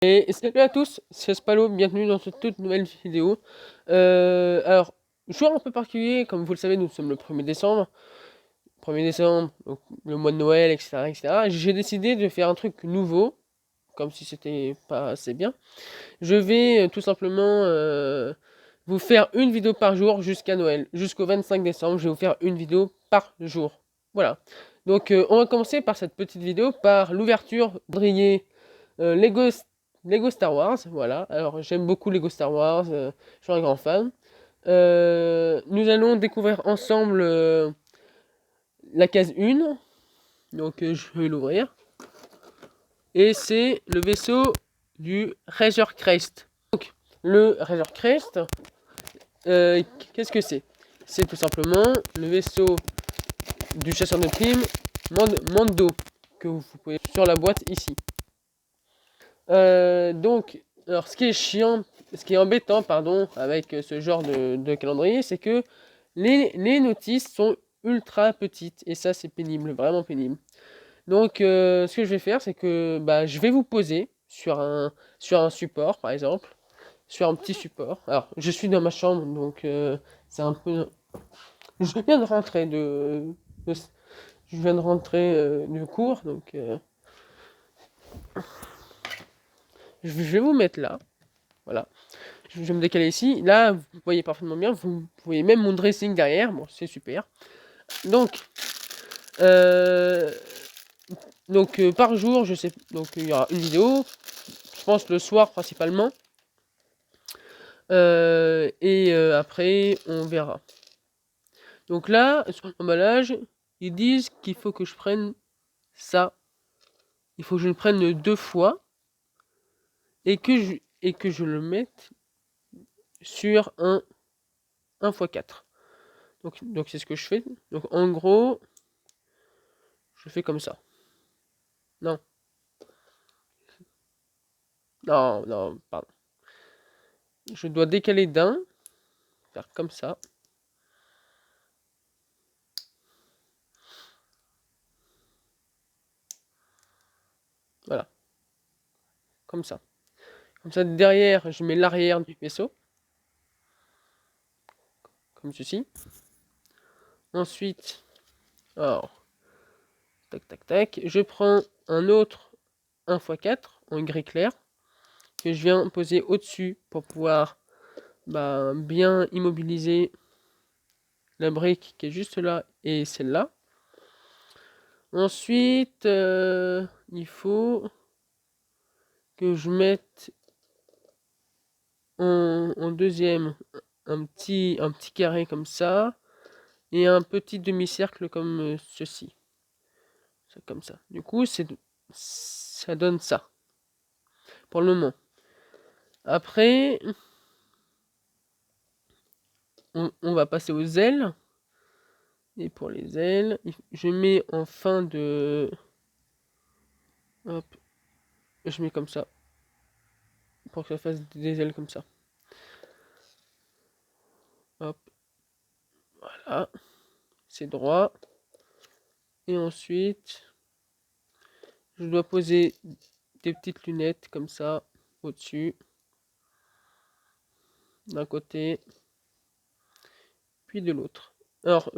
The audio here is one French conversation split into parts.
Et salut à tous, c'est Spalo, bienvenue dans cette toute nouvelle vidéo. Alors, jour un peu particulier, comme vous le savez, nous sommes le 1er décembre. 1er décembre, donc le mois de Noël, etc. etc. J'ai décidé de faire un truc nouveau, comme si c'était pas assez bien. Je vais tout simplement vous faire une vidéo par jour jusqu'à Noël. Jusqu'au 25 décembre, je vais vous faire une vidéo par jour. Voilà. Donc, on va commencer par cette petite vidéo, par l'ouverture brillée Lego Star Wars, voilà. Alors j'aime beaucoup Lego Star Wars, je suis un grand fan. Nous allons découvrir ensemble la case 1, donc je vais l'ouvrir. Et c'est le vaisseau du Razor Crest. Donc le Razor Crest, qu'est-ce que c'est? C'est tout simplement le vaisseau du chasseur de primes Mando, que vous pouvez sur la boîte ici. Donc, alors ce qui est chiant, ce qui est embêtant, pardon, avec ce genre de calendrier, c'est que les notices sont ultra petites, et ça c'est pénible, vraiment pénible. Donc, ce que je vais faire, c'est que je vais vous poser sur un support, par exemple, sur un petit support. Alors, je suis dans ma chambre, donc c'est un peu... Je viens de rentrer de- je viens de rentrer du cours, donc je vais vous mettre là, voilà. Je vais me décaler ici. Là, vous voyez parfaitement bien. Vous voyez même mon dressing derrière. Bon, c'est super. Donc, euh, par jour, je sais. Donc, il y aura une vidéo. Je pense le soir principalement. Après, on verra. Donc là, sur l'emballage, ils disent qu'il faut que je prenne ça. Il faut que je le prenne 2 fois. Et que je le mette sur un 1x4. Donc c'est ce que je fais. Donc en gros, je fais comme ça. Non. Non, non, pardon. Je dois décaler d'un. Faire comme ça. Voilà. Comme ça. Comme ça, derrière, je mets l'arrière du vaisseau. Comme ceci. Ensuite, alors, tac, tac, tac. Je prends un autre 1x4 en gris clair. Que je viens poser au-dessus pour pouvoir bien immobiliser la brique qui est juste là et celle-là. Ensuite, il faut que je mette en deuxième un petit carré comme ça et un petit demi-cercle comme ceci. Comme ça. Du coup, ça donne ça pour le moment. Après, on va passer aux ailes. Et pour les ailes, je mets en fin de... Hop. Je mets comme ça. Pour que ça fasse des ailes comme ça. Hop. Voilà. C'est droit. Et ensuite, je dois poser des petites lunettes comme ça au-dessus. D'un côté. Puis de l'autre. Alors,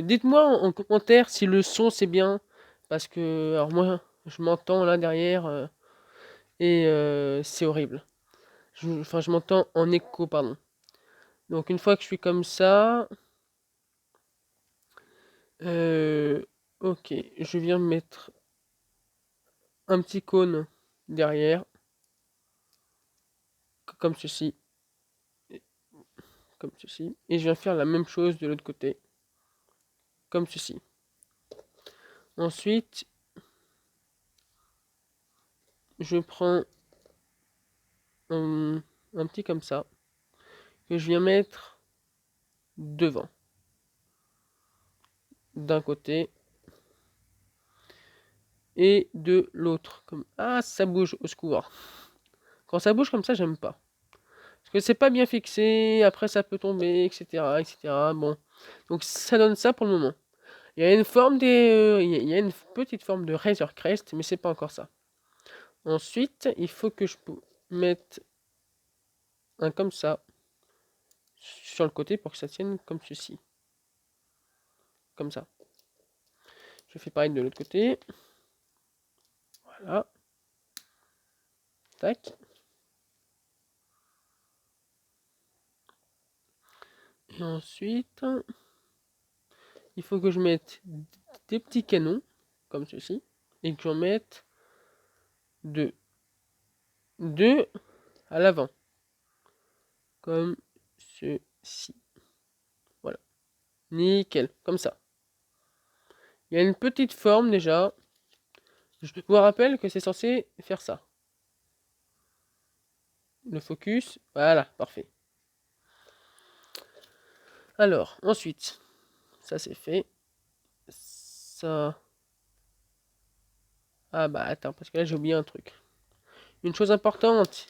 dites-moi en commentaire si le son c'est bien. Parce que, alors moi, je m'entends là derrière. Et c'est horrible. Je m'entends en écho, pardon. Donc une fois que je suis comme ça, ok, je viens mettre un petit cône derrière, comme ceci, et je viens faire la même chose de l'autre côté, comme ceci. Ensuite, je prends un petit comme ça, que je viens mettre devant, d'un côté et de l'autre. Comme... Ah, ça bouge, au secours. Quand ça bouge comme ça, j'aime pas. Parce que c'est pas bien fixé, après ça peut tomber, etc., etc. Bon, donc ça donne ça pour le moment. Il y a une petite forme de Razor Crest, mais c'est pas encore ça. Ensuite, il faut que je mette un comme ça sur le côté pour que ça tienne comme ceci. Comme ça. Je fais pareil de l'autre côté. Voilà. Tac. Et ensuite, il faut que je mette des petits canons, comme ceci, et que j'en mette deux. Deux à l'avant. Comme ceci. Voilà. Nickel, comme ça. Il y a une petite forme déjà. Je vous rappelle que c'est censé faire ça. Le focus, voilà, parfait. Alors, ensuite, ça c'est fait. Ça... Ah bah attends, parce que là j'ai oublié un truc. Une chose importante,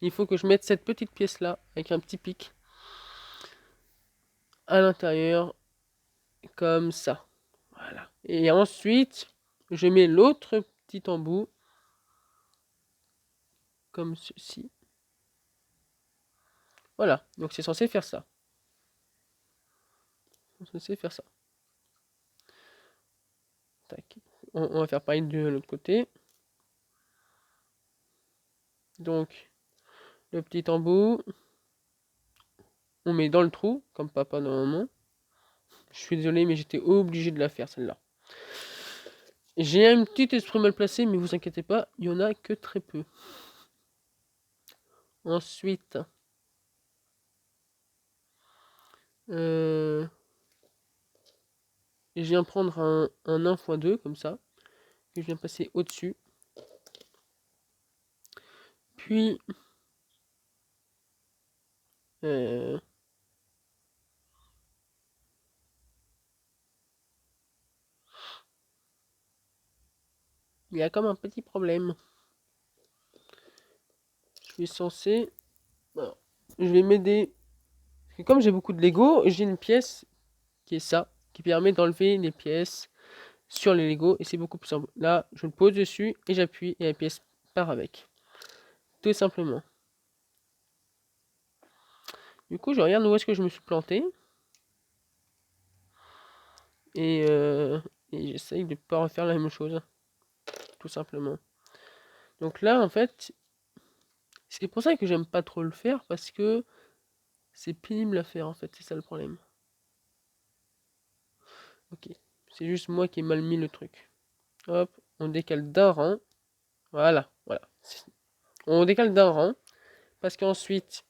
il faut que je mette cette petite pièce là, avec un petit pic, à l'intérieur, comme ça. Voilà. Et ensuite, je mets l'autre petit embout, comme ceci. Voilà, donc c'est censé faire ça. C'est censé faire ça. Tac. On va faire pareil de l'autre côté. Donc, le petit embout, on met dans le trou, comme papa normalement. Je suis désolé, mais j'étais obligé de la faire celle-là. J'ai un petit esprit mal placé, mais vous inquiétez pas, il y en a que très peu. Ensuite, je viens prendre un 1x2 comme ça, que je viens passer au-dessus. Puis, il y a comme un petit problème. Je suis censé... Alors, je vais m'aider. Parce que comme j'ai beaucoup de Lego, j'ai une pièce qui est ça, qui permet d'enlever les pièces sur les Lego. Et c'est beaucoup plus simple. Là, je le pose dessus et j'appuie et la pièce part avec. Tout simplement. Du coup, je regarde où est-ce que je me suis planté. Et, j'essaye de ne pas refaire la même chose. Tout simplement. Donc là, en fait, c'est pour ça que j'aime pas trop le faire, parce que c'est pénible à faire, en fait. C'est ça le problème. Ok. C'est juste moi qui ai mal mis le truc. Hop, on décale d'un rang. Voilà, voilà. On décale d'un rang, parce qu'ensuite,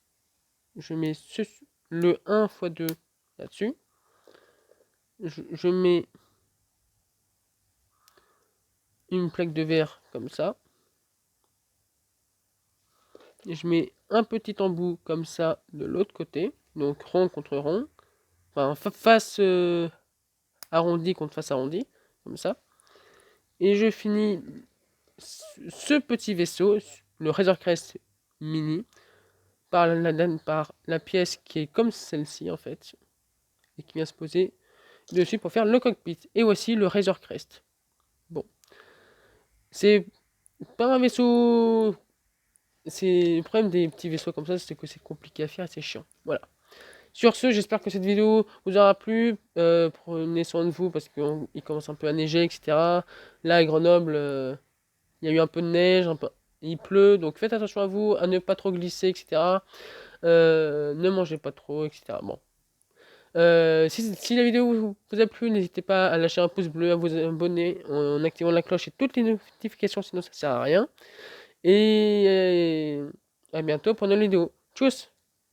je mets le 1 x 2 là-dessus. Je mets une plaque de verre comme ça. Et je mets un petit embout comme ça de l'autre côté. Donc rond contre rond. Enfin, face arrondi contre face arrondi. Comme ça. Et je finis ce petit vaisseau, le Razor Crest Mini, par la pièce qui est comme celle-ci en fait. Et qui vient se poser dessus pour faire le cockpit. Et aussi le Razor Crest. Bon. C'est pas un vaisseau... C'est le problème des petits vaisseaux comme ça, c'est que c'est compliqué à faire et c'est chiant. Voilà. Sur ce, j'espère que cette vidéo vous aura plu. Prenez soin de vous parce qu'il commence un peu à neiger, etc. Là, à Grenoble, il y a eu un peu de neige, il pleut, donc faites attention à vous, à ne pas trop glisser, etc. Ne mangez pas trop, etc. Bon. Si la vidéo vous a plu, n'hésitez pas à lâcher un pouce bleu, à vous abonner en activant la cloche et toutes les notifications, sinon ça sert à rien. Et à bientôt pour une nouvelle vidéo. Tchuss!